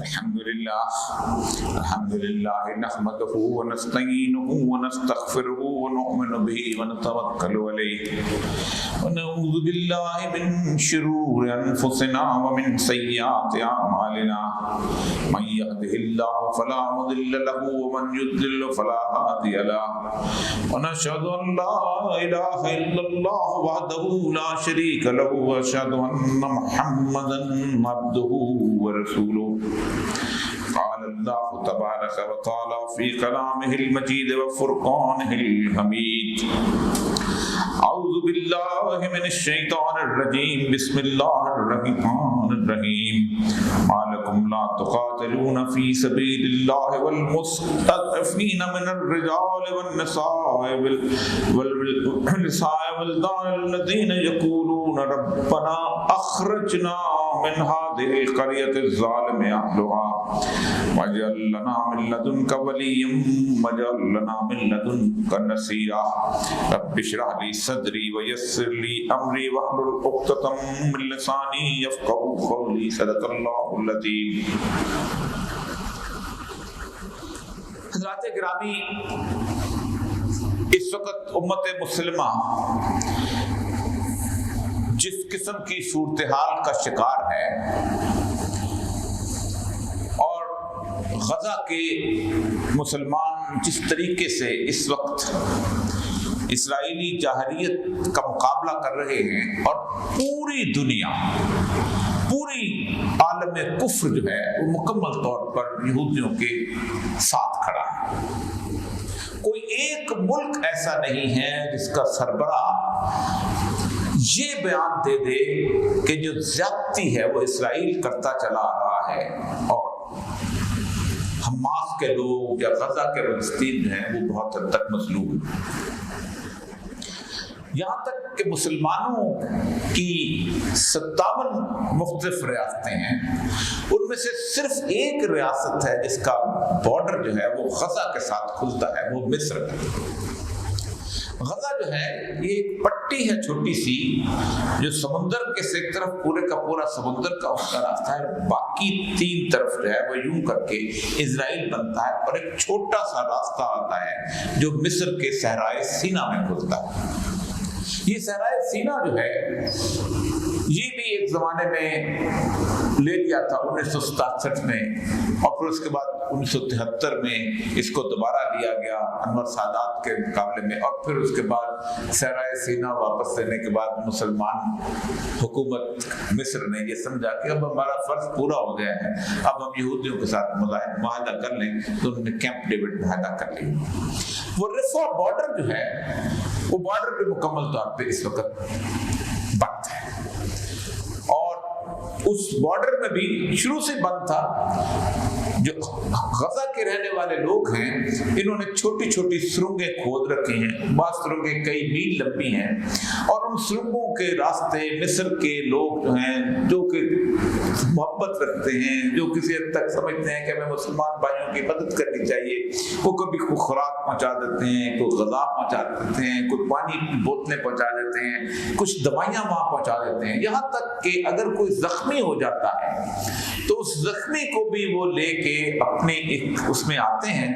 الحمد لله نحمده ونستعينه ونستغفره ونؤمن به ونتوكل عليه ونعوذ بالله من شرور أنفسنا ومن سيئات أعمالنا من يهده الله فلا مضل له ومن يضلل فلا هادي له ونشهد أن لا إله إلا الله وحده لا شريك له وأشهد أن محمدا عبده ورسوله قال الله تبارك وتعالى في كلامه المجيد وفرقانه الحميد أعوذ بالله من الشيطان الرجيم بسم الله الرحمن الرحيم ما لكم لا تقاتلون في سبيل الله والمستضعفين من الرجال والنساء والولدان الذين يقولون ربنا أخرجنا من هذه القرية الظالم أهلها واجعل لنا من لدنك وليا واجعل لنا من لدنك نصيرا رب اشرح لي صدري ويسر لي أمري واحلل عقدة من لساني يفقهوا قولي صدق الله العظيم۔ حضرات گرامی، اس وقت امت مسلمہ جس قسم کی صورتحال کا شکار ہے اور غزہ کے مسلمان جس طریقے سے اس وقت اسرائیلی جاہلیت کا مقابلہ کر رہے ہیں اور پوری دنیا، پوری عالم کفر جو ہے وہ مکمل طور پر یہودیوں کے ساتھ کھڑا ہے۔ کوئی ایک ملک ایسا نہیں ہے جس کا سربراہ یہ بیان دے دے کہ جو زیادتی ہے وہ اسرائیل کرتا چلا رہا ہے اور حماس کے لوگ یا غزہ کے فلسطین ہیں وہ بہت حد تک مظلوم ہیں۔ یہاں تک کہ مسلمانوں کی 57 مختلف ریاستیں ہیں، ان میں سے صرف ایک ریاست ہے جس کا بارڈر جو ہے وہ غزہ کے ساتھ کھلتا ہے، وہ مصر ہے۔ غزہ جو ہے یہ ایک پٹی ہے چھوٹی سی جو سمندر کے سے ایک طرف پورے کا پورا سمندر کا اس کا راستہ ہے، باقی 3 طرف جو ہے وہ یوں کر کے اسرائیل بنتا ہے، اور ایک چھوٹا سا راستہ آتا ہے جو مصر کے صحرائے سینا میں کھلتا ہے۔ یہ صحرائے سینا جو ہے یہ بھی ایک زمانے میں لے لیا تھا 1967 میں، اور پھر اس کے بعد 1973 میں اس کو دوبارہ لیا گیا انور سادات کے مقابلے میں، اور پھر اس کے بعد صحرائے سینا واپس لینے کے بعد مسلمان حکومت مصر نے یہ سمجھا کہ اب ہمارا فرض پورا ہو گیا ہے، اب ہم یہودیوں کے ساتھ معاہدہ کر لیں، تو انہوں نے کیمپ ڈیوڈ معاہدہ کر لیا۔ وہ رفح بارڈر جو ہے وہ بارڈر پہ مکمل طور پہ اس وقت بند ہے، اور اس بارڈر میں بھی شروع سے بند تھا۔ جو غزہ کے رہنے والے لوگ ہیں انہوں نے چھوٹی چھوٹی سرنگیں کھود رکھی ہیں، بعض سرنگیں کئی میل لمبی ہیں، اور ان سرنگوں کے راستے مصر کے لوگ جو ہیں، جو کہ محبت رکھتے ہیں، جو کسی حد تک سمجھتے ہیں کہ ہمیں مسلمان بھائیوں کی مدد کرنی چاہیے، وہ کبھی کوئی خوراک پہنچا دیتے ہیں، کوئی غذا پہنچا دیتے ہیں، کوئی پانی کی بوتلیں پہنچا دیتے ہیں، کچھ دوائیاں وہاں پہنچا دیتے ہیں، یہاں تک کہ اگر کوئی زخمی ہو جاتا ہے تو اس زخمی کو بھی وہ لے کے اپنے ایک اس میں آتے ہیں،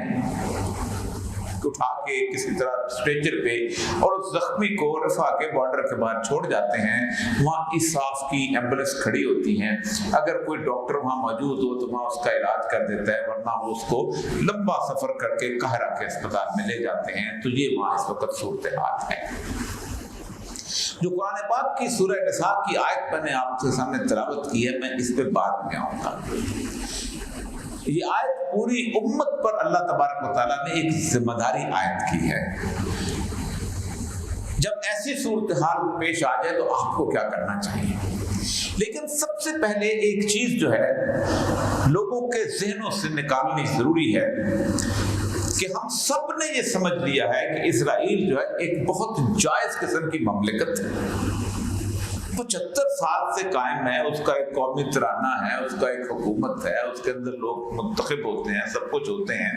اٹھا کے کسی طرح اسٹریچر پہ، اور اس زخمی کو رفح کے بارڈر کے باہر چھوڑ جاتے ہیں۔ وہاں اسعاف کی ایمبولینس کھڑی ہوتی ہیں، اگر کوئی ڈاکٹر وہاں موجود ہو تو وہاں اس کا علاج کر دیتا ہے، ورنہ وہ اس کو لمبا سفر کر کے قاہرہ کے اسپتال میں لے جاتے ہیں۔ تو یہ وہاں اس وقت صورتحال ہے۔ جو قرآن پاک کی سورہ نساء کی آیت میں نے آپ کے سامنے تلاوت کی ہے، میں اس پہ بعد میں آؤں گا۔ یہ آیت پوری امت پر اللہ تبارک و تعالیٰ نے ایک ذمہ داری عائد کی ہے۔ جب ایسی صورتحال پیش آ جائے تو آپ کو کیا کرنا چاہیے؟ لیکن سب سے پہلے ایک چیز جو ہے لوگوں کے ذہنوں سے نکالنی ضروری ہے کہ ہم سب نے یہ سمجھ لیا ہے کہ اسرائیل جو ہے ایک بہت جائز قسم کی مملکت ہے، 75 سال سے قائم ہے، اس کا ایک قومی ترانہ ہے، اس کا ایک حکومت ہے، اس کے اندر لوگ منتخب ہوتے ہیں، سب کچھ ہوتے ہیں،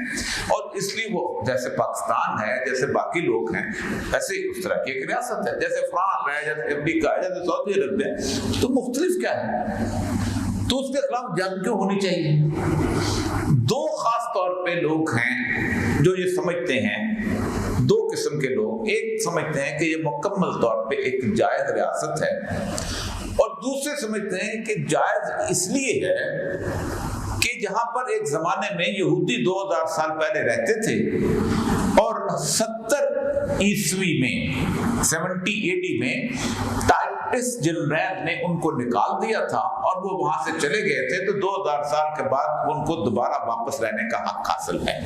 اور اس لیے وہ جیسے پاکستان ہے، جیسے باقی لوگ ہیں، ایسے ہی اس طرح کی ایک ریاست ہے، جیسے فرانس ہے، جیسے امریکہ ہے، جیسے سعودی عرب ہے۔ تو مختلف کیا ہے؟ تو اس کے خلاف جنگ کیوں ہونی چاہیے؟ دو خاص طور پہ لوگ ہیں جو یہ سمجھتے ہیں، دو قسم کے لوگ، ایک سمجھتے ہیں کہ یہ مکمل طور پہ ایک جائز ریاست ہے، اور دوسرے سمجھتے ہیں کہ جائز اس لیے ہے کہ جہاں پر ایک زمانے میں یہودی 2000 سال پہلے رہتے تھے اور 70 عیسوی میں 70 AD میں ٹائٹس جنرل نے ان کو نکال دیا تھا اور وہ وہاں سے چلے گئے تھے، تو 2000 سال کے بعد ان کو دوبارہ واپس رہنے کا حق حاصل ہے۔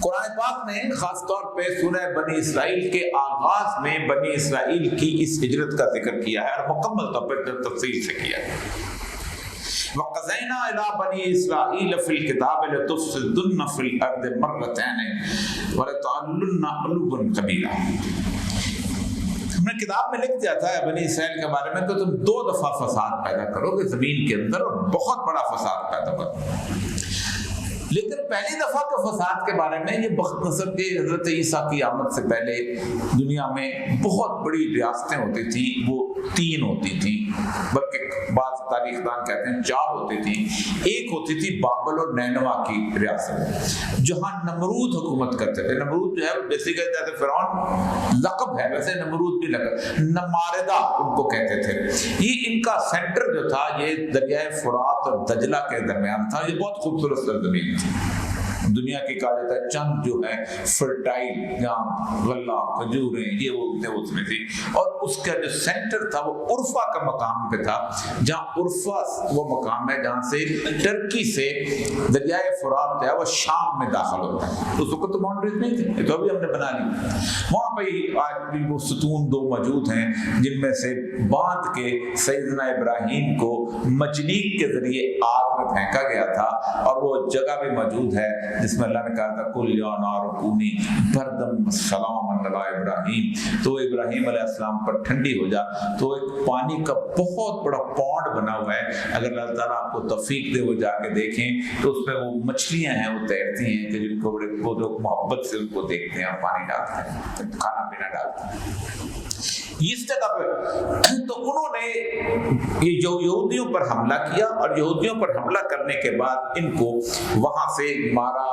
قرآن پاک نے خاص طور پہ سورہ بنی اسرائیل کے آغاز میں بنی اسرائیل کی اس ہجرت کا ذکر کیا ہے، اور مکمل طور پر تفصیل سے کیا ہے۔ وَقَضَيْنَا إِلَىٰ بَنِي إِسْرَائِيلَ فِي الْكِتَابِ لَتُفْسِدُنَّ فِي الْأَرْضِ مَرَّتَيْنِ وَلَتَعْلُنَّ عُلُوًّا كَبِيرًا۔ ہم نے کتاب میں لکھ دیا تھا بنی اسرائیل کے بارے میں کہ تم 2 دفعہ فساد پیدا کرو گے زمین کے اندر، اور بہت بڑا فساد پیدا کرو۔ لیکن پہلی دفعہ کے فساد کے بارے میں یہ بخت نصر کے حضرت عیسیٰ کی آمد سے پہلے دنیا میں بہت بڑی ریاستیں ہوتی تھیں، وہ 3 ہوتی تھیں، بلکہ بعض تاریخ دان کہتے ہیں 4 ہوتی تھیں۔ ایک ہوتی تھی بابل اور نینوا کی ریاست، جہاں نمرود حکومت کرتے تھے۔ نمرود جو ہے بیسیکلی جیسے فرعون لقب ہے، ویسے نمرود بھی لقب، نماردہ ان کو کہتے تھے۔ یہ ان کا سینٹر جو تھا یہ دریائے فرات اور دجلہ کے درمیان تھا۔ یہ بہت خوبصورت سرزمین تھی، دنیا کی کہا جاتا ہے چند جو ہے فرٹائل، جہاں غلہ کھجوریں یہ وہ اس میں تھی، اور اس کا جو سینٹر تھا وہ عرفہ کا مقام پہ تھا، جہاں عرفہ وہ مقام ہے جہاں سے ٹرکی سے دریائے فرات ہے وہ شام میں داخل ہوتا ہے۔ اس وقت تو باؤنڈریز نہیں تھی، یہ تو ابھی ہم نے بنا لی۔ وہاں پہ آج بھی وہ ستون 2 موجود ہیں جن میں سے باندھ کے سیدنا ابراہیم کو مجنیق کے ذریعے آگ میں پھینکا گیا تھا، اور وہ جگہ بھی موجود ہے جس میں اللہ نے کہا تھا کل یا نار کونی بردم سلام علی ابراہیم، تو ابراہیم علیہ السلام پر ٹھنڈی ہو جا۔ تو ایک پانی کا بہت بڑا پونڈ بنا ہوا ہے، اگر اللہ تعالیٰ آپ کو توفیق دے وہ جا کے دیکھیں تو اس میں وہ مچھلیاں ہیں وہ تیرتی ہیں کہ جن کو بڑے وہ لوگ محبت سے ان کو دیکھتے ہیں اور پانی ڈالتے ہیں، کھانا پینا ڈالتے ہیں اس جگہ پہ۔ تو انہوں نے یہ جو یہودیوں پر حملہ کیا، اور یہودیوں پر حملہ کرنے کے بعد ان کو وہاں سے مارا،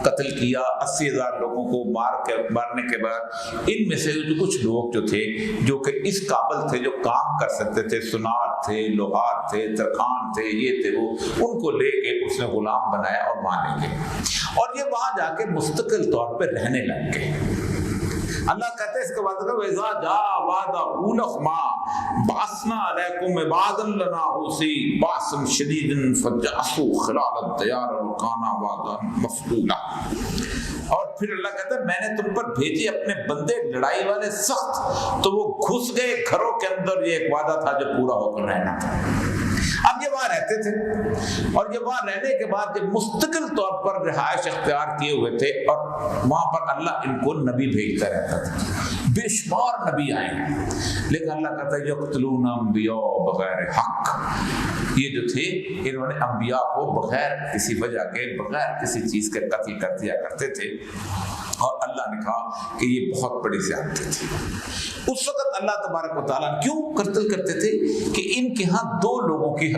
قتل کیا، 80,000 لوگوں کو مارنے کے بعد ان میں سے کچھ لوگ جو تھے جو کہ اس قابل تھے، جو کام کر سکتے تھے، سنار تھے، لوہار تھے، ترخان تھے، یہ تھے وہ، ان کو لے کے اس نے غلام بنایا اور مانے گئے، اور یہ وہاں جا کے مستقل طور پہ رہنے لگ گئے۔ اللہ کہتے ہیں اس کے بعد وَإِذَا جَاءَ وَعْدُ أُولَاهُمَا بَعَثْنَا عَلَيْكُمْ عِبَادًا لَنَا أُولِي بَأْسٍ شَدِيدٍ فَجَاسُوا خِلَالَ الدِّيَارِ وَكَانَ وَعْدًا مَفْعُولًا۔ اور پھر اللہ کہتا ہے میں نے تم پر بھیجے اپنے بندے لڑائی والے سخت، تو وہ گھس گئے گھروں کے اندر، یہ ایک وعدہ تھا جو پورا ہو کر رہنا تھا۔ اب یہ وہاں رہتے تھے، اور یہ وہاں رہنے کے بعد جب مستقل طور پر رہائش اختیار کیے ہوئے تھے، اور وہاں پر اللہ ان کو نبی بھیجتا رہتا تھا، بے شمار نبی آئے ہیں، لیکن اللہ کہتا ہے یقتلون انبیاء بغیر حق، یہ جو تھے انہوں نے انبیاء کو بغیر کسی وجہ کے، بغیر کسی چیز کے قتل کر دیا کرتے تھے، اور اللہ نے کہا کہ یہ بہت بڑی زیادتی تھی۔ اس وقت اللہ تبارک و تعالیٰ کیوں قتل کرتے تھے کہ ان کے ہاں 2 لوگوں کی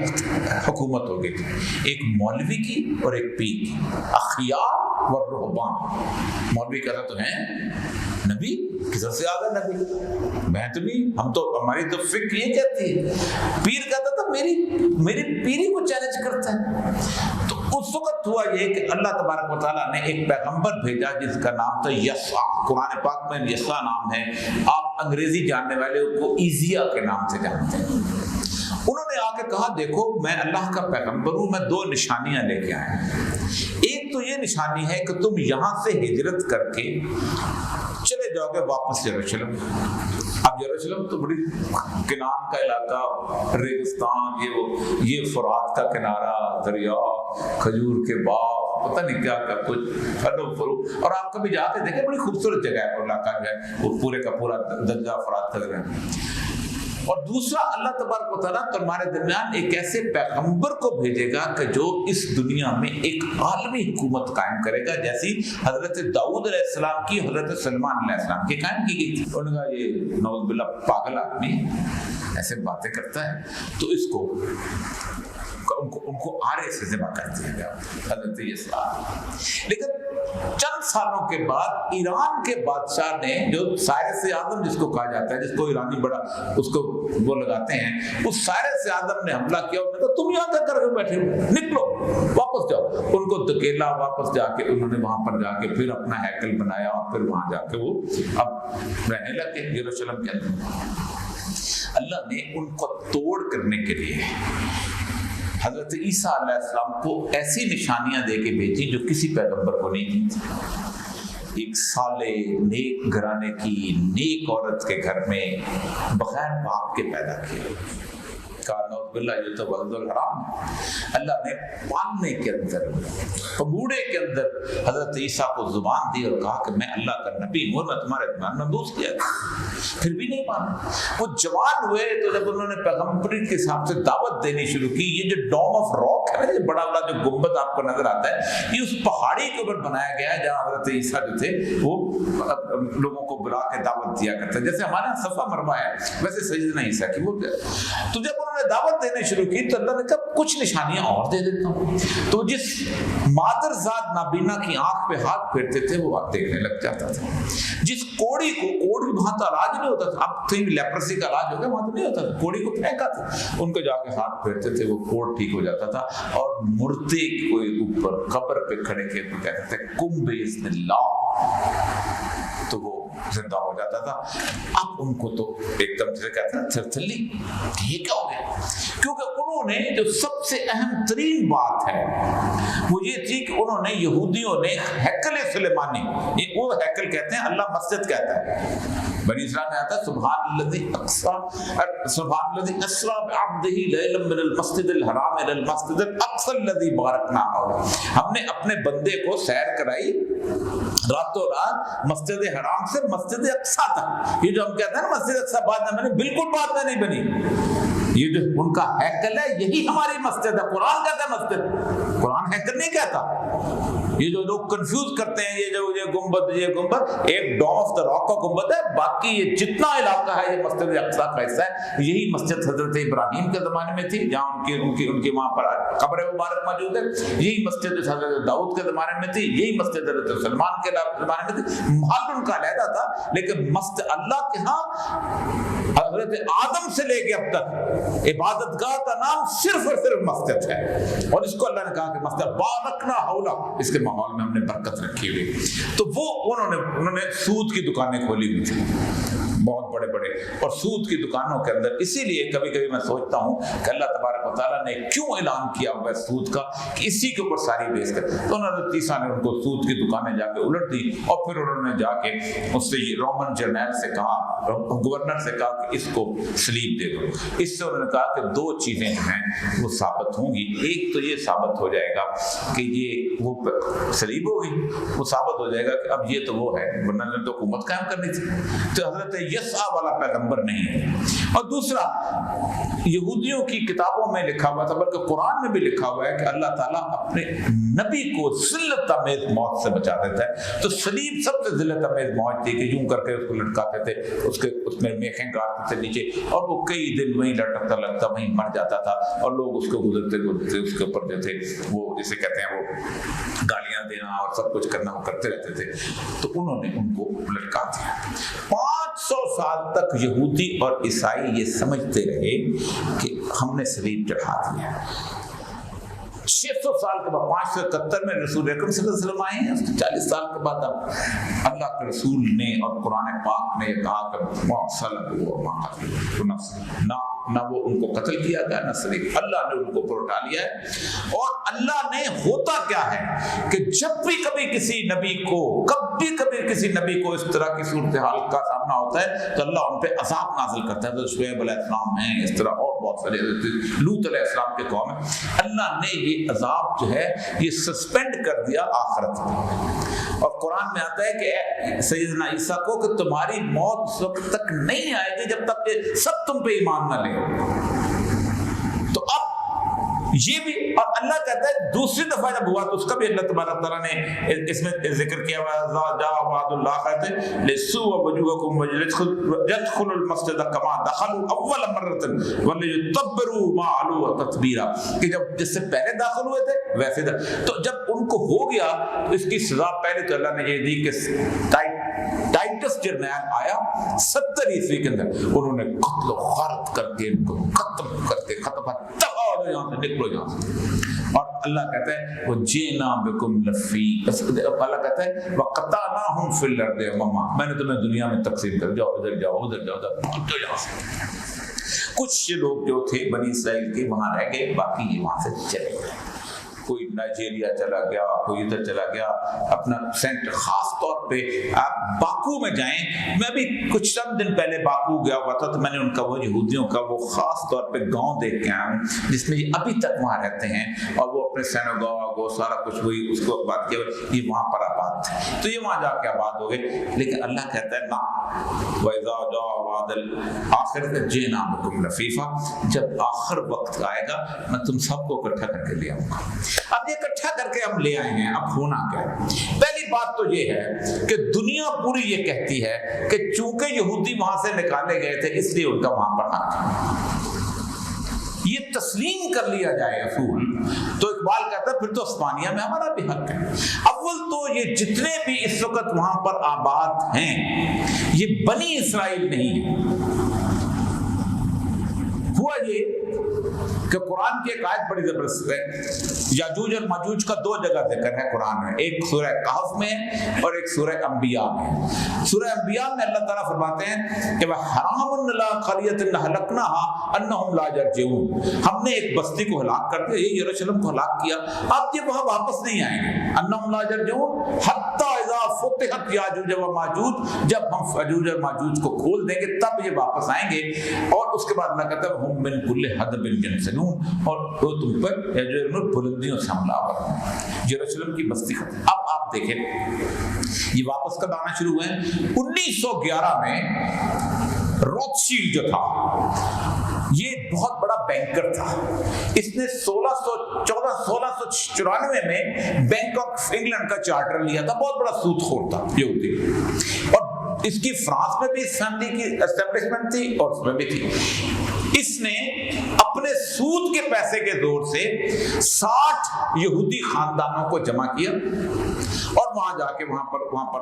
حکومت ہو گئی تھی، ایک مولوی کی اور ایک پیر کی، اخیار و رہبان۔ مولوی کہتا تو ہیں نبی کس سے آگے نبی، میں تو نہیں، ہم تو ہماری تو فکر یہ کہتی ہے، پیر کہتا تھا میری پیری کو چیلنج کرتا ہے۔ تو اس وقت ہوا یہ کہ اللہ تبارک و تعالیٰ نے ایک پیغمبر بھیجا جس کا نام تھا یسع، قرآن پاک میں یسع نام ہے، آپ انگریزی جاننے والے کو ایزیا کے نام سے جانتے ہیں۔ انہوں نے آ کے کہا دیکھو میں اللہ کا پیغمبر ہوں، میں 2 نشانیاں لے کے آیا ہوں۔ ایک تو یہ نشانی ہے کہ تم یہاں سے ہجرت کر کے چلے جاؤ گے واپس یروشلم۔ اب یروشلم تو بڑی کنان کا علاقہ، ریگستان، یہ فرات کا کنارہ، دریا، کھجور کے باغ، پتہ نہیں کیا کچھ پھلو فرو، اور آپ کبھی جا کے دیکھیں بڑی خوبصورت جگہ ہے، وہ علاقہ جو ہے وہ پورے کا پورا دجلہ فرات کا جگہ ہے۔ اور دوسرا اللہ تبارک و تعالیٰ تمہارے درمیان ایک ایسے پیغمبر کو بھیجے گا کہ جو اس دنیا میں ایک عالمی حکومت قائم کرے گا، جیسی حضرت داؤد علیہ السلام کی حضرت سلیمان علیہ السلام کی قائم کی گئی تھی۔ انہوں نے کہا یہ نعوذ باللہ پاگل آدمی، ایسے باتیں کرتا ہے تو اس کو ان کو آرے سے ذبح کر دیا گیا حضرت یسع۔ لیکن چند سالوں کے بعد ایران کے بادشاہ نے، جو سائرس اعظم جس کو کہا جاتا ہے، جس کو ایرانی بڑا اس کو وہ لگاتے ہیں، اس سائرس اعظم نے حملہ کیا، انہوں نے کہا تم یہاں کیا کر رہے ہو بیٹھے ہو، نکلو واپس جاؤ۔ ان کو دھکیلا، واپس جا کے انہوں نے وہاں پر جا کے پھر اپنا ہیکل بنایا اور پھر وہاں جا کے وہ اب رہنے لگے یروشلم کے اندر۔ اللہ نے ان کو توڑ کرنے کے لیے حضرت عیسیٰ علیہ السلام کو ایسی نشانیاں دے کے بھیجی جو کسی پیغمبر کو نہیں دی تھی۔ ایک صالح نیک گھرانے کی نیک عورت کے گھر میں بغیر باپ کے پیدا کیا، نعوذ باللہ یہ تو ولد الحرام۔ اللہ نے پالنے کے اندر، پگوڑے کے اندر حضرت عیسیٰ کو زبان دی اور کہا کہ میں اللہ کا نبی ہوں اور میں تمہارے درمیان محبوس کیا، پھر بھی نہیں مانا۔ وہ جوان ہوئے تو جب انہوں نے پیغمبری کے حساب سے دعوت دینی شروع کی، یہ جو ڈوم آف راک ہے نا، یہ بڑا بڑا جو گنبد آپ کو نظر آتا ہے، یہ اس پہاڑی کے اوپر بنایا گیا ہے جہاں حضرت عیسیٰ جو تھے وہ لوگوں کو بلا کے دعوت دیا کرتے ہیں۔ جیسے ہمارے یہاں صفا مروا ہے، ویسے سیدنا عیسیٰ کی وہ تو جب انہوں نے دعوت دینے شروع کی تو اللہ نے کہا کچھ نشانیاں اور دے دیتا ہوں۔ تو جس مادر ذات نابینا کی آنکھ پہ ہاتھ پھیرتے تھے وہ دیکھنے لگ جاتا تھا، جس کوڑی کو، کوڑی وہاں تو علاج نہیں ہوتا تھا، اب تو لیپرسی کا علاج ہو گیا، وہاں تو نہیں ہوتا تھا، کوڑی کو پھینکا تھا، ان کو جا کے ہاتھ پھیرتے تھے وہ کوڑ ٹھیک ہو جاتا تھا، اور مردے کوئی اوپر قبر پہ کھڑے کے تو کہتے تھے کم باذن اللہ، تو وہ زندہ ہو جاتا تھا۔ اب ان کو تو ایک دم سے کہتے ہیں تھرتھلی، یہ کیا ہو گیا؟ کیونکہ انہوں نے جو سب سے اہم ترین بات ہے وہ یہ تھی کہ انہوں نے، یہودیوں نے ہیکل سلیمانی، وہ ہیکل کہتے ہیں، اللہ مسجد کہتا ہے، بنی اسرائیل میں آتا ہے سبحان الذی اسری بعبدہ لیلا من المسجد الحرام الی المسجد الاقصی الذی بارکنا حولہ۔ ہم نے اپنے بندے کو سیر کرائی راتوں رات مسجد حرام سے مسجد اقصی تک۔ یہ جو ہم کہتے ہیں نا مسجد اقصی بعد میں بنی، بالکل بعد میں نہیں بنی، یہ جو ان کا ہیکل ہے یہی ہماری مسجد ہے۔ قرآن کہتا ہے مسجد، قرآن ہیکل نہیں کہتا۔ یہ جو لوگ کنفیوز کرتے ہیں، یہ جو یہ گنبد ایک ڈوم آف دا راک کا گنبد ہے، باقی یہ جتنا علاقہ ہے یہ مسجد اقصی کا حصہ ہے۔ یہی مسجد حضرت ابراہیم کے زمانے میں تھی جہاں ان کی وہاں پر قبر مبارک موجود ہے، یہی مسجد حضرت داؤد کے زمانے میں تھی، یہی مسجد حضرت سلمان کے زمانے میں تھی۔ محل ان کا علیحدہ تھا، لیکن مسجد اللہ کے ہاں حضرت آدم سے لے کے اب تک عبادت گاہ کا نام صرف اور صرف مسجد ہے، اور اس کو اللہ نے کہا کہ مسجد بارکنا حولہ، اس کے ماحول میں ہم نے برکت رکھی ہوئی۔ تو وہ انہوں نے سود کی دکانیں کھولی ہوئی تھی، بہت بڑے بڑے، اور سود کی دکانوں کے اندر، اسی لیے کبھی کبھی میں سوچتا ہوں کہ اللہ تبارک و تعالیٰ نے کیوں اعلان کیا ہوا ہے سود کا کہ اسی کے اوپر ساری بیس کر۔ تو حضرت عیسیٰ نے ان کو سود کی دکانیں جا کے الٹ دی، اور پھر انہوں نے جا کے اس سے رومن جرنیل سے کہا، گورنر سے کہا کہ اس کو سلیب دے دو۔ اس سے انہوں نے کہا کہ دو چیزیں ہیں وہ ثابت ہوں گی، ایک تو یہ ثابت ہو جائے گا کہ یہ وہ سلیب ہوگی، وہ ثابت ہو جائے گا کہ اب یہ تو وہ ہے، ورنہ نے تو حکومت قائم کرنی تھی، تو حضرت یسع والا پیغمبر نہیں ہے۔ اور دوسرا، یہودیوں کی کتابوں میں لکھا ہوا تھا، بلکہ قرآن میں بھی لکھا ہوا ہے کہ اللہ تعالیٰ اپنے نبی کو ذلت آمیز موت سے بچا دیتا ہے۔ تو سلیب سب سے ذلت آمیز موت تھی کہ یوں کر کے اس کو لٹکاتے تھے، اس میں میخیں گاڑتے تھے نیچے، اور وہ کئی دن وہیں لٹکتا لگتا وہیں مر جاتا تھا، اور لوگ اس کو گزرتے گزرتے اس کے اوپر جو تھے وہ جسے کہتے ہیں وہ گالیاں دینا اور سب کچھ کرنا وہ کرتے رہتے تھے۔ تو انہوں نے ان کو لٹکا دیا۔ 500 سال تک یہودی اور عیسائی یہ سمجھتے رہے کہ ہم نے صلیب چڑھا دیا۔ 600 سال کے بعد 571 میں رسول اکرم صلی اللہ علیہ وسلم آئے ہیں، 40 سال کے بعد اب اللہ کے رسول نے اور قرآن پاک نے کہا کہ نہ وہ ان کو قتل کیا گیا، نہ صلیب، اللہ نے ان کو پلٹا لیا ہے۔ اور اللہ نے، ہوتا کیا ہے کہ جب بھی کبھی کسی نبی کو اس طرح کی صورتحال کا سامنا ہوتا ہے تو اللہ ان پہ عذاب نازل کرتا ہے۔ تو شعیب علیہ السلام ہیں، اس طرح اور بہت سارے، لوط علیہ السلام کے قوم ہے، اللہ نے یہ عذاب جو ہے یہ سسپینڈ کر دیا آخرت میں۔ اور قرآن میں آتا ہے کہ سیدنا عیسیٰ کو کہ تمہاری موت اس وقت تک نہیں آئے گی جب تک کہ سب تم پہ ایمان نہ لے۔ تو اب یہ بھی، اور اللہ کہتا ہے دوسری دفعہ جب ہوا تو اس کا بھی اللہ تبارک تعالیٰ نے اس میں ذکر کیا ہوا، جا وعد اللہ کہتے ہیں لسوا وجوہکم ویدخلوا المسجد کما دخلوا اول مرۃ ولیتبروا ما علوا تتبیرا، کہ جب جس سے پہلے داخل ہوئے تھے ویسے تو جب ان کو ہو گیا تو اس کی سزا پہلے تو اللہ نے یہ دی کہ ٹائٹس جرنیل آیا 70 عیسوی کے اندر، انہوں نے قتل و غارت کر کے ان کو ختم کر کے ختم یہاں سے نکلو یہاں سے، اور اللہ کہتا ہے وہ جینا بکم لفی، اللہ کہتا ہے وقطعناہم فی الارض امما، میں نے تمہیں دنیا میں تقسیم کر، جاؤ ادھر جاؤ ادھر جاؤ ادھر یہاں سے۔ کچھ لوگ جو تھے بنی اسرائیل کے وہاں رہ گئے، باقی یہ وہاں سے چلے گئے، کوئی نائجیریا چلا گیا، کوئی ادھر چلا گیا اپنا سینٹر۔ خاص طور پہ آپ باکو میں جائیں، میں بھی کچھ چند دن پہلے باکو گیا ہوا تھا تو میں نے ان کا وہ یہودیوں کا وہ خاص طور پہ گاؤں دیکھ کے آیا ہوں جس میں یہ ابھی تک وہاں رہتے ہیں، اور وہ اپنے سیناگوگ وہ سارا کچھ وہی اس کو بات کیا، یہ وہاں پر آباد تھے، تو یہ وہاں جا کے آباد ہو گئے۔ لیکن اللہ کہتا ہے نا وَإِذَا جَاءَ وَعْدُ الْآخِرَةِ جِئْنَا بِكُمْ لَفِيفًا، جب آخر وقت آئے گا میں تم سب کو اکٹھا کر کے لے آؤں گا۔ اب یہ اکٹھا کر کے ہم لے آئے ہیں، اب ہونا کیا ہے؟ پہلی بات تو یہ ہے کہ دنیا پوری یہ کہتی ہے کہ چونکہ یہودی وہاں سے نکالے گئے تھے اس لیے ان کا وہاں پر حق ہے، یہ تسلیم کر لیا جائے اصول، تو اقبال کہتا ہے پھر تو اسپانیہ میں ہمارا بھی حق ہے۔ اول تو یہ جتنے بھی اس وقت وہاں پر آباد ہیں یہ بنی اسرائیل نہیں ہے۔ ہوا یہ کہ قرآن کی ایک آیت بڑی زبردست ہے، یاجوج اور ماجوج کا 2 جگہ ذکر ہے قرآن میں، ایک سورہ کہف میں اور ایک سورہ انبیاء میں۔ سورہ انبیاء میں اللہ تعالیٰ فرماتے ہیں کہ وَحَرَامٌ عَلَىٰ قَرْيَةٍ أَهْلَكْنَاهَا أَنَّهُمْ لَا يَرْجِعُونَ، ہم نے ایک بستی کو ہلاک کر دیا، یروشلم کو ہلاک کیا، اب یہ وہاں واپس نہیں آئیں گے، أَنَّهُمْ لَا يَرْجِعُونَ حَتَّى إِذَا فُتِحَتْ يَأْجُوجَ وَمَأْجُوجَ، جب ہم یاجوج اور ماجوج کو کھول دیں گے تب یہ واپس آئیں گے، اور اس کے بعد اللہ کہتا ہے ہم من کل حدب ينسلون، اور وہ تم پر بلندیوں سے حملہ آور، یروشلم کی بستی ختم۔ اب آپ دیکھیں یہ واپس کب آنا شروع ہوئے ہیں؟ 1911 میں روتشیلڈ جو تھا یہ بہت بڑا بینکر تھا، اس نے 1694 میں بینک آف انگلینڈ کا چارٹر لیا تھا، بہت بڑا سود خور تھا یہودی، اور اس کی فرانس میں بھی اس فیملی کی اسٹیبلشمنٹ تھی اور اس میں بھی تھی۔ اس نے اپنے سود کے پیسے کے زور سے 60 یہودی خاندانوں کو جمع کیا اور وہاں جا کے وہاں پر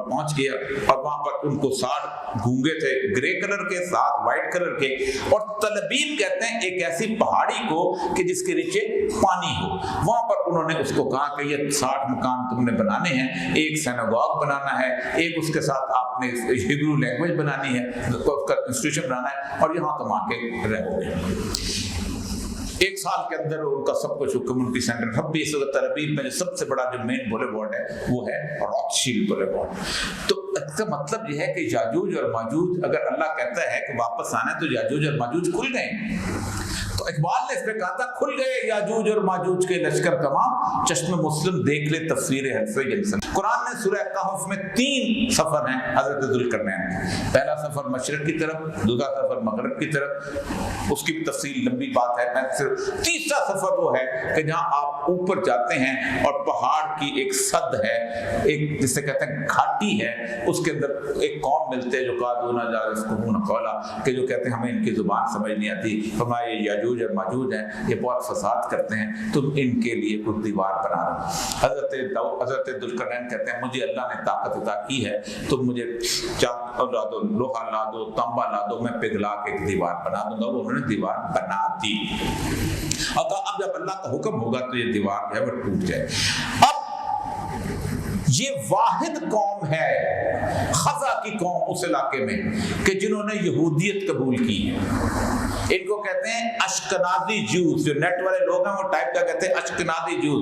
پہنچ گیا، اور وہاں پر ان کو 60 گونگے تھے، گرے کلر کے ساتھ وائٹ کلر کے، اور تلبیب کہتے ہیں ایک ایسی پہاڑی کو کہ جس کے نیچے پانی ہو، وہاں پر انہوں نے اس کو کہا کہ یہ 60 مکان تم نے بنانے ہیں، ایک سیناگوگ بنانا ہے، ایک اس کے ساتھ آپ نے ہیبرو لینگویج بنانی ہے، اس کا انسٹیٹیوشن بنانا ہے، اور یہاں تم آ کے رہو گے۔ 1 سال کے اندر ان کا سب کچھ کمیونٹی سینٹر، اب بھی اس وقت تل ابیب میں سب سے بڑا جو مین بولے وارڈ ہے وہ ہے روتشیلڈ بولے وارڈ۔ تو اس کا مطلب یہ ہے کہ یاجوج اور ماجوج، اگر اللہ کہتا ہے کہ واپس آنا ہے تو یاجوج اور ماجوج کھل گئے، تو اقبال نے اس میں کہا تھا کھل گئے یاجوج اور ماجوج کے لشکر تمام، چشم مسلم دیکھ لے تفسیر حلف جنسل۔ قرآن نے سورہ کہف میں 3 سفر ہیں حضرت ذوالقرنین، پہلا سفر مشرق کی طرف، دوسرا سفر مغرب کی طرف، اس کی تفصیل لمبی بات ہے، میں صرف تیسرا سفر وہ ہے کہ جہاں آپ اوپر جاتے ہیں اور پہاڑ کی ایک سد ہے، ایک جسے کہتے ہیں گھاٹی ہے، اس کے اندر ایک قوم ملتے ہیں جو قادونا جارسکون قولا، کہ جو کہتے ہیں ہمیں ان کی زبان سمجھ نہیں آتی، فرمایا یاجوج اور ماجوج ہیں، یہ بہت فساد کرتے ہیں، تم ان کے لیے کچھ دیوار بنا دو۔ حضرت ذوالقرنین کہتے ہیں مجھے اللہ نے طاقت عطا کی ہے، تم مجھے لا دو، لوہا لا دو، تانبا لا دو، میں پگھلا کے ایک دیوار بنا دوں گا۔ وہ انہوں نے دیوار بنا دی، اب جب اللہ کا حکم ہوگا تو یہ دیوار جو ہے وہ ٹوٹ جائے۔ اب یہ واحد قوم ہے خزا کی قوم اس علاقے میں کہ جنہوں نے یہودیت قبول کی ہے، ان کو کہتے ہیں اشکنازی جوز، جو نیٹ والے لوگ ہیں وہ ٹائپ کا کہتے ہیں اشکنازی جوز۔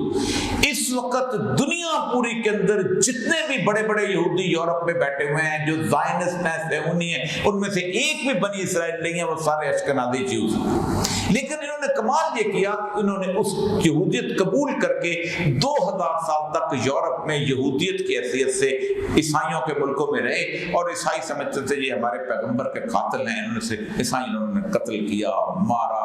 اس وقت دنیا پوری کے اندر جتنے بھی بڑے بڑے یہودی یورپ میں بیٹھے ہوئے ہیں جو زائنسٹ ہیں ان میں سے ایک بھی بنی اسرائیل نہیں ہے، وہ سارے اشکنازی جوز۔ لیکن انہوں نے کمال یہ کیا کہ انہوں نے اس یہودیت قبول کر کے 2000 سال تک یورپ میں یہودیت کی حیثیت سے عیسائیوں کے ملکوں میں رہے، اور عیسائی سمجھتے تھے یہ ہمارے پیغمبر کے قاتل ہیں، انہوں نے عیسائیوں نے قتل کیا، مارا،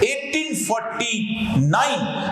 1849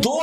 2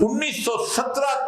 1917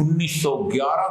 1911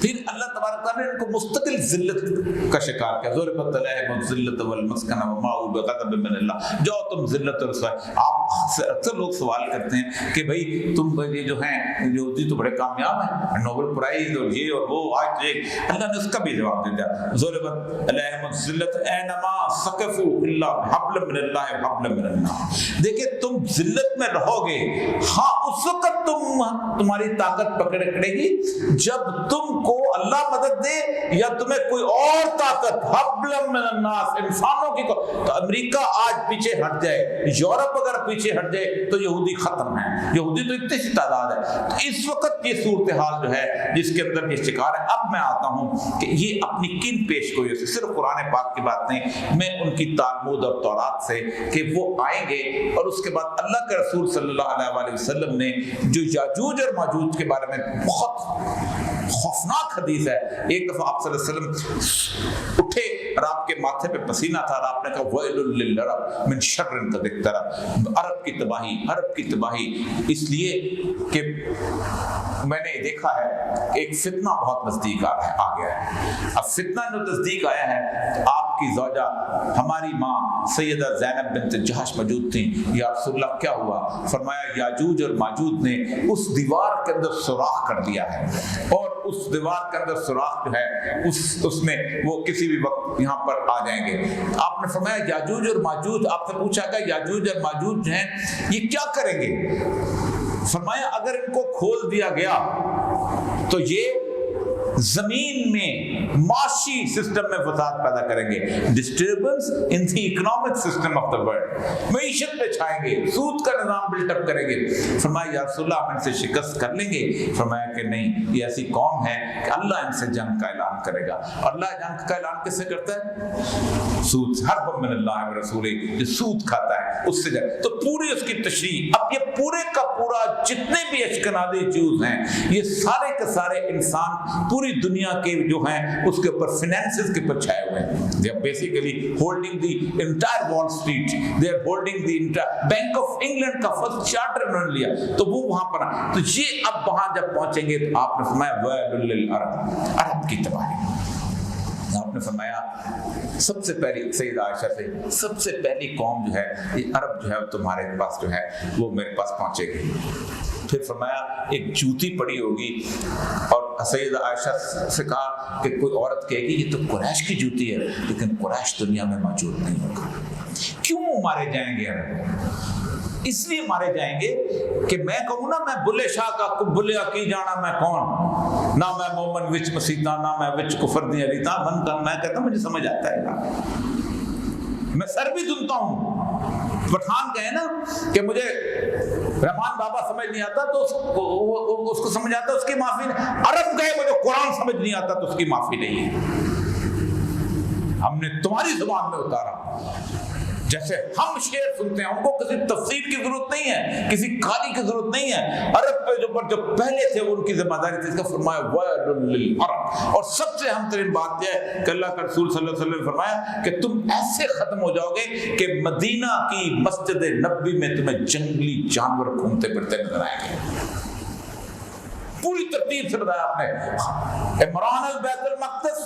پھر اللہ تبارک تعالیٰ نے ان کو مستقل ذلت کا شکار کیا. ضربت علیہم الذلۃ والمسکنۃ وباؤوا بغضب من اللہ. جو تم ذلت اور رسوائی. آپ اکثر لوگ سوال کرتے ہیں کہ بھائی تم یہ جو ہیں یہودی تو بڑے کامیاب ہیں, نوبل پرائز اور یہ اور وہ, آج ایک اللہ نے اس کا بھی جواب دے دیا. ضربت علیہم الذلۃ اینما ثقفوا الا بحبل من اللہ وحبل من الناس. دیکھیں تم ذلت میں رہو گے, ہاں اس وقت تمہاری طاقت پکڑے گی جب تم کو اللہ مدد دے یا تمہیں کوئی اور طاقت. حبل من الناس, انسانوں کی. تو امریکہ آج پیچھے ہٹ جائے, یورپ اگر پیچھے ہٹ جائے تو یہودی ختم ہے. یہودی تو اتنی سی تعداد ہے. تو اس وقت یہ صورتحال جو ہے جس کے اندر یہ شکار ہے. اب میں آتا ہوں کہ یہ اپنی کن پیش گوئیوں سے, صرف قرآن پاک کی بات نہیں, میں ان کی تالمود اور تورات سے کہ وہ آئیں گے. اور اس کے بعد اللہ کے رسول صلی اللہ علیہ وآلہ وسلم نے جو یاجوج اور ماجوج کے بارے میں بہت خوفناک حدیث ہے. ایک دفعہ آپ صلی اللہ علیہ وسلم اٹھے اور آپ کے ماتھے پہ پسینہ تھا اور آپ نے کہا ویل للعرب من شر قد اقترب. عرب کی تباہی, عرب کی تباہی. اس لیے کہ میں نے دیکھا ہے ایک فتنہ بہت نزدیک آ گیا ہے. اب فتنہ جو نزدیک آیا ہے تو آپ کی زوجہ ہماری ماں سیدہ زینب بنت جہش موجود تھیں. یا رسول اللہ کیا ہوا؟ فرمایا یاجوج اور ماجوج نے اس دیوار کے اندر سوراخ کر دیا ہے, اور اس دیوار کے اندر سوراخ جو ہے اس میں وہ کسی بھی وقت یہاں پر آ جائیں گے. آپ نے فرمایا یاجوج اور ماجوج, آپ سے پوچھا کہ یاجوج اور ماجوج جو ہیں یہ کیا کریں گے؟ فرمایا اگر ان کو کھول دیا گیا تو یہ زمین میں معاشی سسٹم میں فساد پیدا کریں گے. Disturbance in the economic system of the world, معیشت پہ چھائیں گے, سود کا نظام بلٹ اپ کریں گے. فرمایا یا رسول اللہ ہم ان سے شکست کر لیں گے؟ فرمایا کہ نہیں, یہ ایسی قوم ہے کہ اللہ ان سے جنگ کا اعلان کرے گا. اور اللہ جنگ کا اعلان کس سے کرتا ہے؟ سود. حرب من اللہ و رسولہ, جو سود کھاتا ہے اس سے جنگ. تو پوری اس کی تشریح. اب یہ پورے کا پورا جتنے بھی اشکنازی جوز ہیں یہ سارے کے سارے انسان پوری دنیا کے جو ہیں اس کے اوپر فائنینسز کے اوپر چھائے ہوئے ہیں. they are basically holding the entire Wall Street, they are holding the entire Bank of England کا فرسٹ چارٹر انہوں نے لیا. تو وہ وہاں پر تو یہ اب وہاں جب پہنچیں گے تو آپ نے فرمایا ویل للعرب, عرب کی تباہی. آپ نے فرمایا سب سے پہلی سیدہ عائشہ سے سب سے پہلی قوم جو ہے یہ عرب جو ہے تمہارے پاس جو ہے وہ میرے پاس پہنچے گی. پھر فرمایا ایک جوتی پڑی ہوگی, اور سیدہ عائشہ سے کہا کہ کوئی عورت کہے گی یہ تو قریش کی جوتی ہے, لیکن قریش دنیا میں موجود نہیں ہوگا. کیوں مارے جائیں گے عرب؟ اس لیے مارے جائیں گے کہ میں کہوں نا میں بلے شاہ کا بلے کی جانا میں کون, نہ میں مومن وچ مسیطہ, نہ میں وچ کفر دی ریتا من کا, میں کہتا ہوں مجھے سمجھ آتا ہے, میں سر بھی دھنتا ہوں. پٹھان کہے نا کہ مجھے رحمان بابا سمجھ نہیں آتا تو اس کو سمجھ آتا اس کی معافی نہیں. عرب کہے مجھے قرآن سمجھ نہیں آتا تو اس کی معافی نہیں ہے. ہم نے تمہاری زبان میں اتارا. جیسے ہم شعر سنتے ہیں ہم کو کسی تفسیر کی ضرورت نہیں ہے, کسی قاری کی ضرورت نہیں ہے. عرب پہ جو پہلے تھے ان کی ذمہ داری تھی. اس کا فرمایا ویل للعرب. اور سب سے اہم ترین بات یہ ہے کہ اللہ کا رسول صلی اللہ علیہ وسلم نے فرمایا کہ تم ایسے ختم ہو جاؤ گے کہ مدینہ کی مسجد نبوی میں تمہیں جنگلی جانور گھومتے پھرتے نظر آئیں گے. پوری ترتیب سے بتایا آپ نے. عمران البیت المقدس,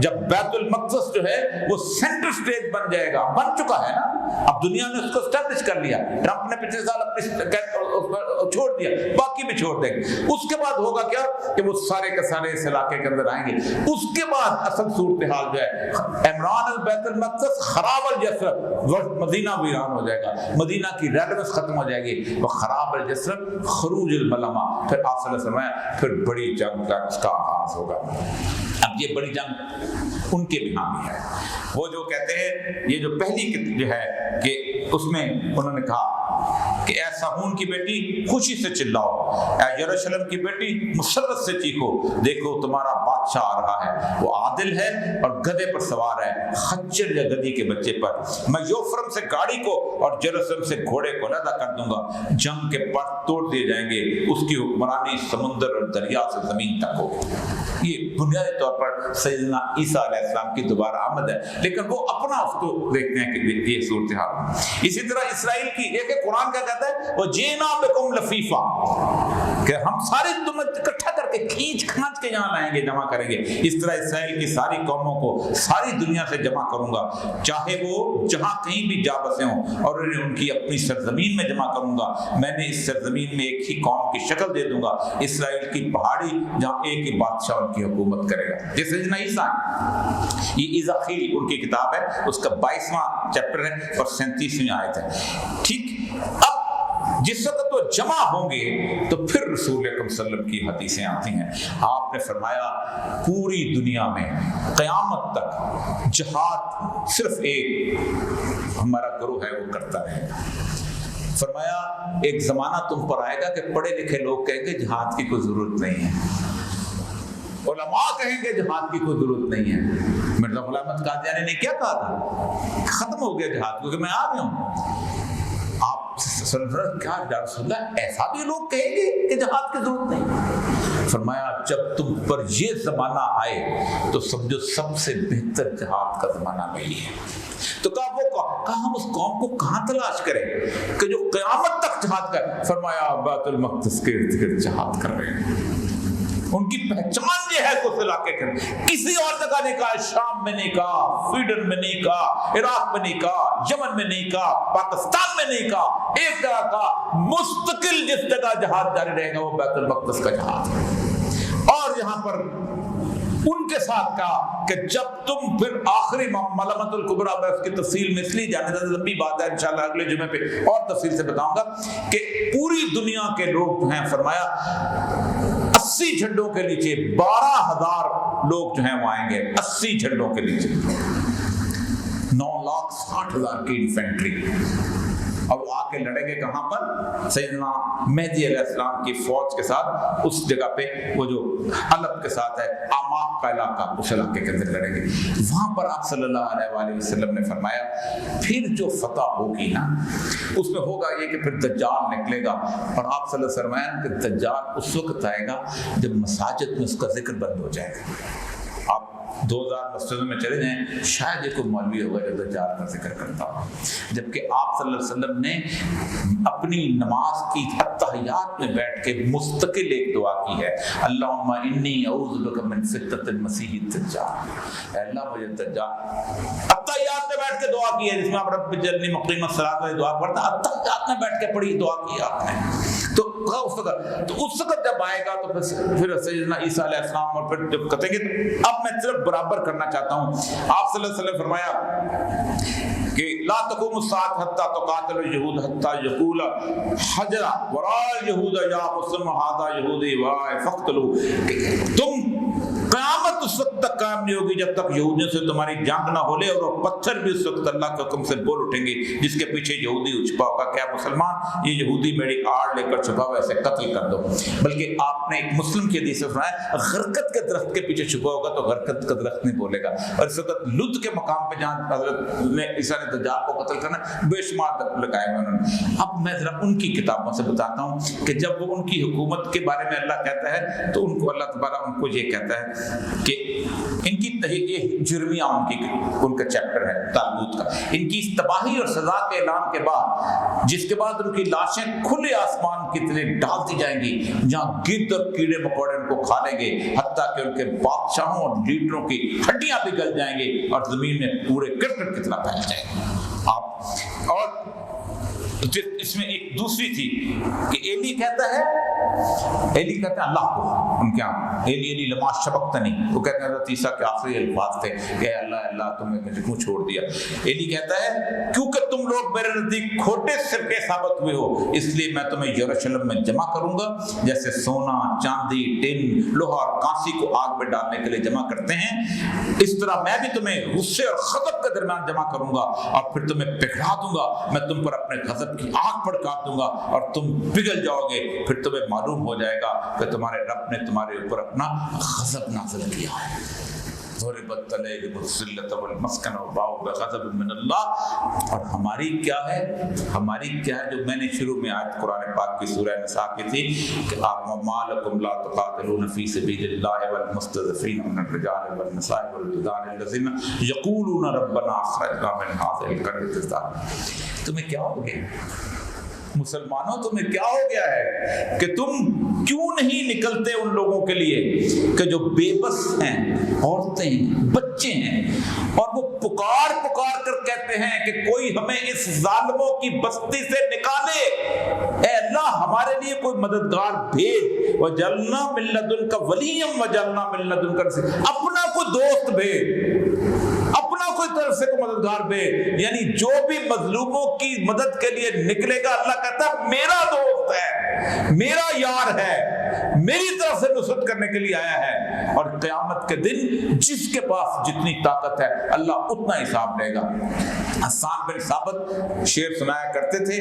جب بیت المقدس جو ہے وہ سینٹر سٹیج بن جائے گا, بن چکا ہے نا, اب دنیا نے اس کو اسٹیبلش کر لیا. ٹرمپ نے پچھلے سال اپنی چھوڑ دیا, باقی بھی چھوڑ دیں گے. اس کے بعد ہوگا کیا کہ وہ سارے کے سارے اس علاقے کے اندر آئیں گے. اس کے بعد اصل صورتحال جو ہے عمران البیت المقدس خراب الجسر, مدینہ ویران ہو جائے گا, مدینہ کی ریلیونس ختم ہو جائے گی. وہ خراب الجسر خروج الملمہ. پھر آپ صلی اللہ علیہ وسلم پھر بڑی جنگ کا اس کا آغاز ہوگا. اب یہ بڑی جنگ ان کے بھی ہاں ہے. وہ جو کہتے ہیں یہ جو پہلی جو ہے کہ اس میں انہوں نے کہا کہ اے صہون کی بیٹی خوشی سے چلاؤ, اے یروشلم کی بیٹی مسرت سے چیخو, دیکھو تمہارا بادشاہ آ رہا ہے, وہ عادل ہے اور گدھے پر سوار ہے, خچر یا گدھی کے بچے پر. میں یوفرم سے گاڑی کو اور یروشلم سے گھوڑے کو علیحدہ کر دوں گا. جنگ کے پر توڑ دیے جائیں گے, اس کی حکمرانی سمندر اور دریا سے زمین تک ہوگی. یہ بنیادی طور پر سیدنا عیسیٰ علیہ السلام کی دوبارہ آمد ہے, لیکن وہ اپنا اس کو دیکھتے ہیں کہ یہ صورتحال. اسی طرح اسرائیل کی ایک قرآن کیا کہتا ہے, وہ جینا بکم لفیفا, کہ ہم سارے تمہیں اکٹھا کر کے کھینچ کھانچ کے یہاں لائیں گے, جمع کریں گے. اس طرح اسرائیل کی ساری قوموں کو ساری دنیا سے جمع کروں گا, چاہے وہ جہاں کہیں بھی جا بسے ہوں, اور انہیں ان کی اپنی سرزمین میں جمع کروں گا. میں نے اس سرزمین میں ایک ہی قوم کی شکل دے دوں گا, اسرائیل کی پہاڑی, جہاں ایک ہی بادشاہ ان کی حکومت کرے گا. جیسے سیدنا عیسیٰ, یہ ایزاخیل ان کی کتاب ہے, اس کا 22واں چیپٹر ہے اور 37ویں آیت ہے. ٹھیک, اب جس وقت وہ جمع ہوں گے تو پھر رسول اکرم صلی اللہ علیہ وسلم کی حدیثیں آتی ہیں. آپ نے فرمایا پوری دنیا میں قیامت تک جہاد صرف ایک ہمارا گروہ ہے وہ کرتا رہے گا. فرمایا ایک زمانہ تم پر آئے گا کہ پڑھے لکھے لوگ کہیں گے جہاد کی کوئی ضرورت نہیں ہے, علماء کہیں گے جہاد کی کوئی ضرورت نہیں ہے. مرزا غلام احمد قادیانی نے کیا کہا تھا, ختم ہو گیا جہاد کیونکہ میں آ گیا ہوں. آپ کیا یا رسول اللہ, ایسا بھی لوگ کہیں گے کہ جہاد کی ضرورت نہیں. فرمایا جب تم پر یہ زمانہ آئے تو سمجھو سب سے بہتر جہاد کا زمانہ میں یہ ہے. تو کہا ہم اس قوم کو کہاں تلاش کریں کہ جو قیامت تک جہاد کر. فرمایا بیت المقدس کے ارد گرد جہاد کر رہے ہیں. ان کی پہچان یہ ہے کہ اس علاقے کے کسی اور جگہ نہیں کہا, شام میں نہیں کہا, سویڈن میں نہیں کہا, عراق میں نہیں کہا, یمن میں نہیں کہا, پاکستان میں نہیں کہا, ایک جگہ کہا مستقل جس جگہ جہاد جاری رہے گا وہ بیت المقدس کا جہاد ہے. اور یہاں پر ان کے ساتھ کہا کہ جب تم پھر آخری ملامت الکبریٰ میں اس کی تفصیل میں اس لیے جانے سے لمبی بات ہے, انشاءاللہ اگلے جمعے پہ اور تفصیل سے بتاؤں گا کہ پوری دنیا کے لوگ جو ہیں, فرمایا 80 جھنڈوں کے نیچے 12,000 لوگ جو ہیں وہ آئیں گے. 80 جھنڈوں کے نیچے 9,60,000 کی انفینٹری, اور وہ آ کے لڑیں گے کہاں پر, سیدنا مہدی علیہ السلام کی فوج کے ساتھ اس جگہ پہ, وہ جو حلب کے ساتھ ہے آماق کا علاقہ, اس علاقے کے اندر لڑیں گے. وہاں پر آپ صلی اللہ علیہ وآلہ وسلم نے فرمایا پھر جو فتح ہوگی نا اس میں ہوگا یہ کہ پھر دجال نکلے گا. اور آپ صلی اللہ علیہ وسلم فرمایا کہ دجال اس وقت آئے گا جب مساجد میں اس کا ذکر بند ہو جائے گا. آپ 2000 مسجدوں میں چلے جائیں, شاید یہ کوئی مولوی ہوگا جو دجال کا ذکر کرتا ہو. جبکہ آپ صلی اللہ علیہ وسلم نے اپنی نماز کی التحیات میں بیٹھ کے مستقل ایک دعا کی ہے, اللہم انی اعوذ بک من فتنۃ المسیح الدجال. اے اللہ مجھے دجال, التحیات میں بیٹھ کے دعا کی ہے, جس میں آپ رب اجعلنی مقیم الصلاۃ والی دعا پڑھتا, التحیات میں بیٹھ کے پڑھی دعا کی آپ نے. تو اس وقت جب آئے گا تو پھر سیدنا عیسیٰ علیہ السلام, اور پھر جب کہیں گے تو اب میں صرف برابر کرنا چاہتا ہوں. آپ صلی اللہ علیہ وسلم فرمایا کہ لا تقوم الساعة حتى تقاتل اليهود حتى يقول حجر وراء اليهود یا مسلم هذا يهودي فاقتلوا. تم قیامت اس وقت تک قائم نہیں ہوگی جب تک یہودیوں سے تمہاری جنگ نہ ہو لے, اور وہ پتھر بھی اس وقت اللہ کے حکم سے بول اٹھیں گے جس کے پیچھے یہودی چھپا ہوگا. کیا مسلمان یہ یہودی میری آڑ لے کر چھپا ہوا ایسے قتل کر دو. بلکہ آپ نے ایک مسلم کی حدیث میں فرمایا غرقت کے درخت کے پیچھے چھپا ہوگا تو غرقت کا درخت نہیں بولے گا. اور اس وقت لد کے مقام پہ جہاں حضرت نے عیسیٰ نے دجال کو قتل کرنا بے شمار لگائے ہوئے انہوں نے. اب میں ذرا ان کی کتابوں سے بتاتا ہوں کہ جب وہ ان کی حکومت کے بارے میں اللہ کہتا ہے تو ان کو اللہ تبارک ان کو یہ کہتا ہے کہ ان کی یہ جرمیہ ان کا چیپٹر ہے تالمود کا, ان کی اس تباہی اور سزا کے اعلان کے بعد, جس کے بعد ان کی لاشیں کھلے آسمان کی طرح ڈال دی جائیں گی جہاں گرد اور کیڑے مکوڑے ان کو کھا لیں گے, حتیٰ کہ ان کے بادشاہوں اور لیڈروں کی ہڈیاں بھی گل جائیں گے اور زمین میں پورے کرکٹ کی طرح پھیل جائیں گے. آپ اور اس میں ایک دوسری تھی کہ ایلی کہتا ہے اللہ کو, ان کے یہاں ایلی لما شبقتنی, وہ کہتے ہیں حضرت عیسیٰ کے آخری الفاظ تھے کہ اللہ تمہیں مجھے کیوں چھوڑ دیا. ایلی کہتا ہے کیونکہ تم لوگ میرے نزدیک کھوٹے سرکے ثابت ہوئے ہو, اس لیے میں تمہیں یروشلم میں جمع کروں گا جیسے سونا, چاندی, ٹن, لوہا اور کانسی کو آگ میں ڈالنے کے لیے جمع کرتے ہیں, اس طرح میں بھی تمہیں غصے اور غضب کے درمیان جمع کروں گا اور پھر تمہیں پگھلا دوں گا. میں تم پر اپنے غضب کی آگ بھڑکا دوں گا اور تم پگھل جاؤ گے. پھر تمہیں معلوم ہو جائے گا کہ تمہارے رب نے تمہارے اوپر اپنا غضب نازل کیا ہے. ضربت علیہم الذلۃ والمسکنۃ وباؤوا بغضب من اللہ. اور ہماری کیا ہے جو میں نے شروع میں آیت قرآن پاک کی سورہ نساء کی تھی کہ ما لکم لا تقاتلون فی سبیل اللہ والمستضعفین من الرجال والنساء والولدان الذین یقولون ربنا اخرجنا من هذه القرية الظالمة. تمہیں کیا ہو گیا مسلمانوں تمہیں کیا ہو گیا ہے کہ تم کیوں نہیں نکلتے ان لوگوں کے لیے کہ جو بے بس ہیں، عورتیں ہیں، بچے ہیں، اور وہ پکار پکار کر کہتے ہیں کہ کوئی ہمیں اس ظالموں کی بستی سے نکالے، اے اللہ ہمارے لیے کوئی مددگار بھیج، وجعلنا من لدنک ولیا وجعلنا من لدنک نصیرا، اپنا کوئی دوست بھیج، اپنا کوئی طرف سے کوئی مددگار بھیج۔ یعنی جو بھی مظلوموں کی مدد کے لیے نکلے گا، اللہ کہتا ہے میرا دوست ہے، میرا یار ہے، میری طرف سے نصرت کرنے کے لیے آیا ہے، اور قیامت کے دن جس کے پاس جتنی طاقت ہے اللہ اتنا حساب لے گا۔ حسان بن ثابت شعر سنایا کرتے تھے،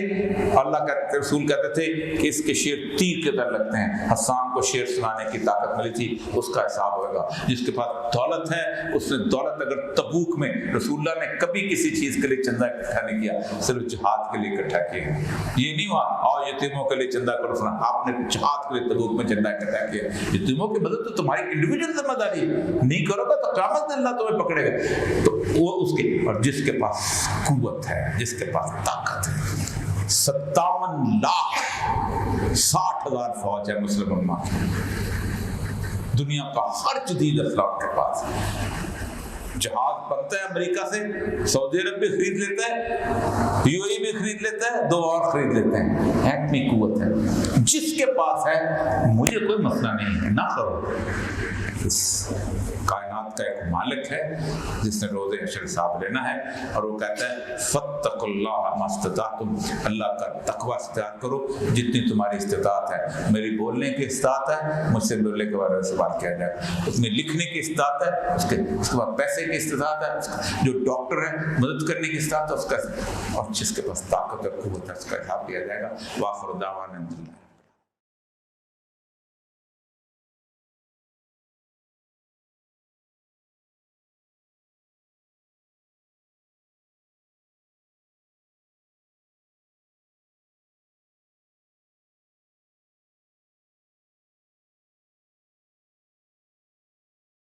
اللہ کا رسول کہتے تھے کہ اس کے شعر تیر کے طرح لگتے ہیں۔ حسان کو شعر سنانے کی طاقت ملی تھی، اس کا حساب ہوگا۔ جس کے پاس دولت ہے، اس نے دولت اگر تبوک میں رسول اللہ نے کبھی کسی چیز کے لیے چندہ اکٹھا نہیں کیا، صرف جہاد کے لیے اکٹھا کیا۔ یہ نہیں ہوا اور یتیموں کے لیے چندہ کرو، آپ نے جہاد کے لیے تبوک میں چندہ اکٹھا کیا۔ یتیموں کی مدد تو تمہاری انڈیویجول ذمہ داری ہے، نہیں کرو گا تو قیامت اللہ تمہیں پکڑے گا۔ تو وہ اس کے، اور جس کے پاس قوت ہے، جس کے پاس طاقت ہے، 57 لاکھ 60,000 فوج ہے مسلم امت، دنیا کا ہر جدید اسلحہ کے پاس۔ جہاز بنتا ہے امریکہ سے، سعودی عرب بھی خرید لیتا ہے، یو اے بھی خرید لیتا ہے، 2 اور خرید لیتے ہیں، ایٹمی قوت ہے۔ جس کے پاس ہے مجھے کوئی مسئلہ نہیں ہے، نہ کرو۔ اس کائنات کا ایک مالک ہے جس نے روز حشر حساب لینا ہے، اور وہ کہتا ہے فاتقوا اللہ ما استطعتم، اللہ کا تقوی اختیار کرو جتنی تمہاری استطاعت ہے۔ میری بولنے کی استطاعت ہے، مجھ سے بولنے کے بارے میں سوال کیا جائے، اس میں لکھنے کی استطاعت ہے، اس کے بعد پیسے کی استطاعت ہے، جو ڈاکٹر ہے مدد کرنے کی استطاعت ہے اس کا، اور جس کے پاس طاقت اور قوت ہے اس کا حساب لیا جائے گا۔ وآخر دعوانا